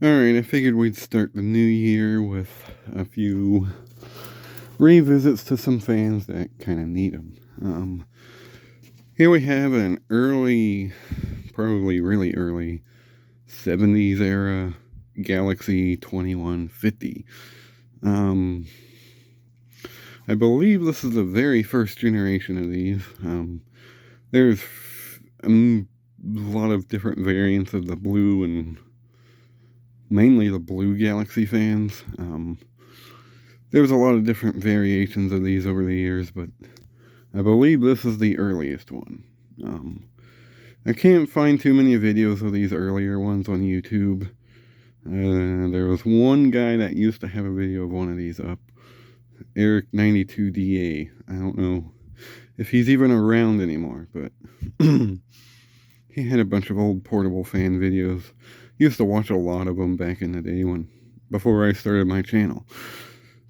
Alright, I figured we'd start the new year with a few revisits to some fans that kind of need them. Here we have an early, probably really early 70s era Galaxy 2150. I believe this is the very first generation of these. There's a lot of different variants of the blue and mainly the blue Galaxy fans. There's a lot of different variations of these over the years, but I believe this is the earliest one. I can't find too many videos of these earlier ones on YouTube. There was one guy that used to have a video of one of these up, Eric92DA. I don't know if he's even around anymore, but he had a bunch of old portable fan videos. Used to watch a lot of them back in the day before I started my channel.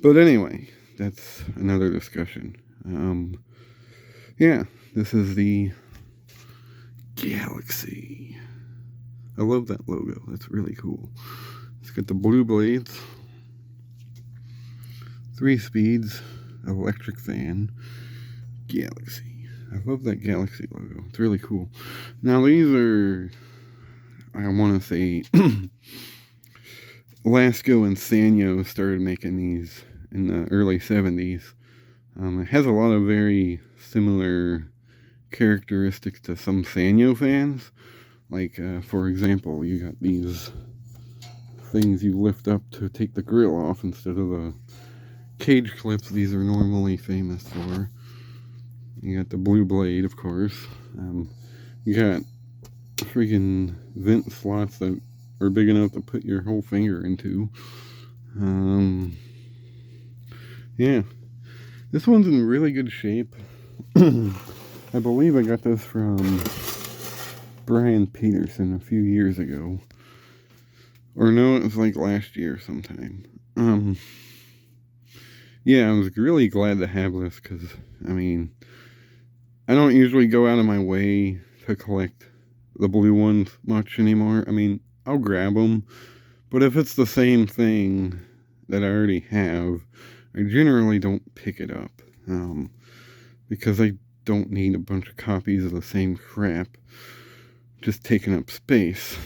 But anyway, that's another discussion. Yeah, this is the Galaxy. I love that logo. That's really cool. It's got the blue blades, 3 speeds, electric fan, Galaxy. I love that Galaxy logo. It's really cool. Now these are, I want to say, Lasco and Sanyo started making these in the early 70s. It has a lot of very similar characteristics to some Sanyo fans. Like, for example, you got these things you lift up to take the grill off instead of the cage clips these are normally famous for. You got the blue blade, of course. You got freaking vent slots that are big enough to put your whole finger into. Yeah. This one's in really good shape. I believe I got this from Brian Peterson a few years ago. Or no, it was like last year sometime. Yeah, I was really glad to have this because, I mean, I don't usually go out of my way to collect the blue ones much anymore. I mean, I'll grab them, but if it's the same thing that I already have, I generally don't pick it up, because I don't need a bunch of copies of the same crap just taking up space.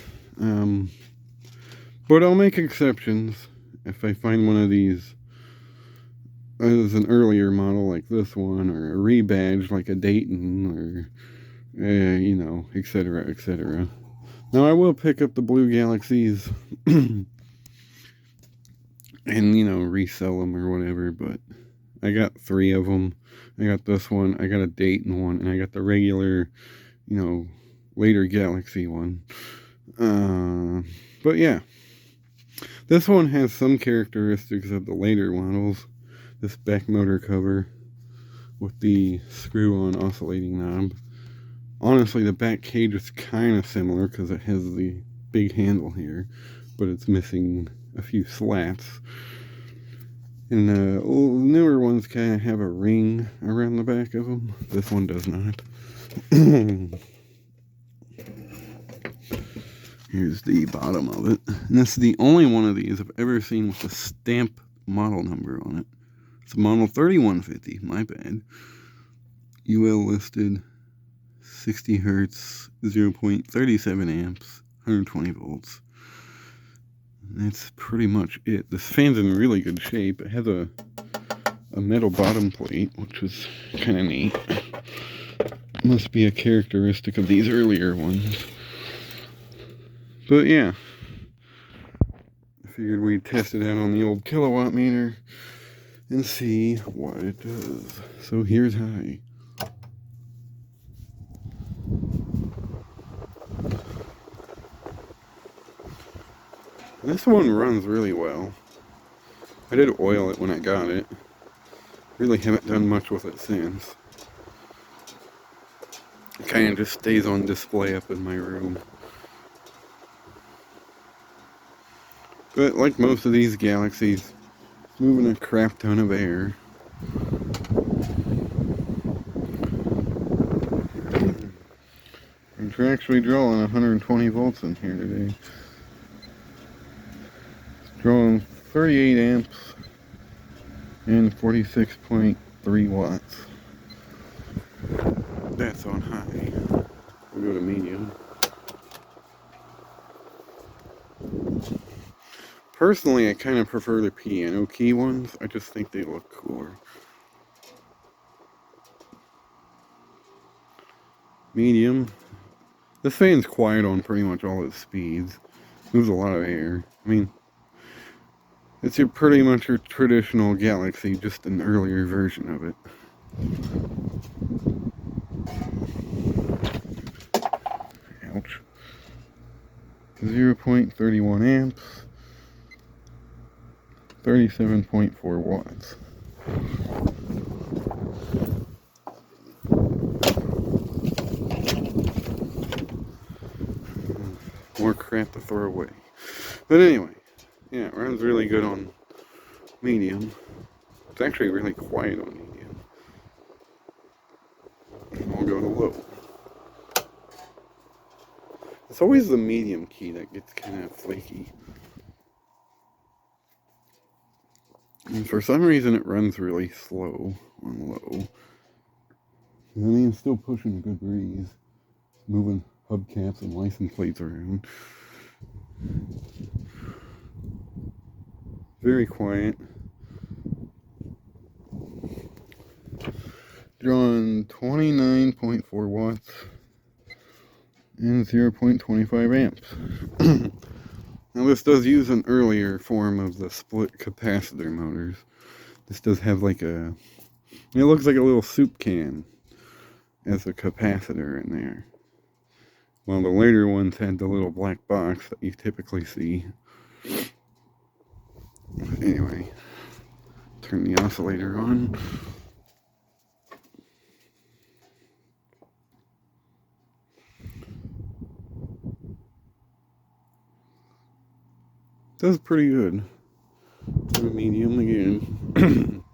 But I'll make exceptions if I find one of these as an earlier model like this one, or a rebadge like a Dayton, or you know, etc., etc. Now I will pick up the blue Galaxies and, you know, resell them or whatever, but I got 3 of them. I got this one, I got a Dayton one, and I got the regular, you know, later Galaxy one. But yeah, this one has some characteristics of the later models. This back motor cover with the screw-on oscillating knob. Honestly, the back cage is kind of similar because it has the big handle here, but it's missing a few slats. And the newer ones kind of have a ring around the back of them. This one does not. Here's the bottom of it. And this is the only one of these I've ever seen with a stamp model number on it. It's model 3150, my bad. UL listed 60 hertz, 0.37 amps, 120 volts. And that's pretty much it. This fan's in really good shape. It has a metal bottom plate, which is kind of neat. Must be a characteristic of these earlier ones. But yeah, I figured we'd test it out on the old kilowatt meter and see what it does. So here's high. This one runs really well. I did oil it when I got it. Really haven't done much with it since. It kind of just stays on display up in my room. But like most of these Galaxies, it's moving a crap ton of air. We're actually drawing 120 volts in here today. Drawing 38 amps and 46.3 watts. That's on high. We'll go to medium. Personally, I kind of prefer the piano key ones. I just think they look cooler. Medium. This fan's quiet on pretty much all its speeds. Moves a lot of air. I mean, it's pretty much your traditional Galaxy, just an earlier version of it. Ouch. 0.31 amps. 37.4 watts. More crap to throw away. But anyway, yeah, it runs really good on medium. It's actually really quiet on medium. I'll go to low. It's always the medium key that gets kind of flaky. And for some reason it runs really slow on low. I mean, it's still pushing a good breeze. It's moving hubcaps and license plates around. Very quiet. Drawing 29.4 watts and 0.25 amps. Now this does use an earlier form of the split capacitor motors. This does have like it looks like a little soup can as a capacitor in there. While the later ones had the little black box that you typically see. Anyway, turn the oscillator on. Does pretty good. Go medium again.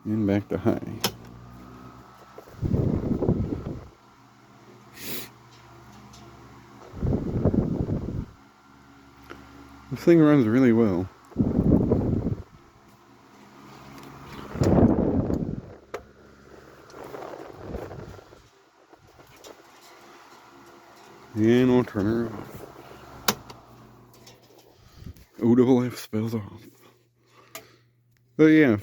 And back to high. This thing runs really well. And we'll turn her off. O-double-F spells off. But yeah,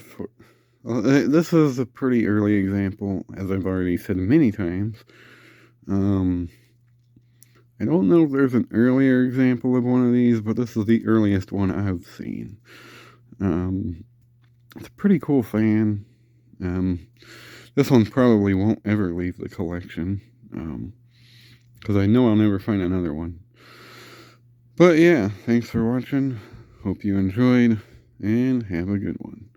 this is a pretty early example, as I've already said many times. I don't know if there's an earlier example of one of these, but this is the earliest one I've seen. It's a pretty cool fan. This one probably won't ever leave the collection, because I know I'll never find another one. But yeah, thanks for watching. Hope you enjoyed, and have a good one.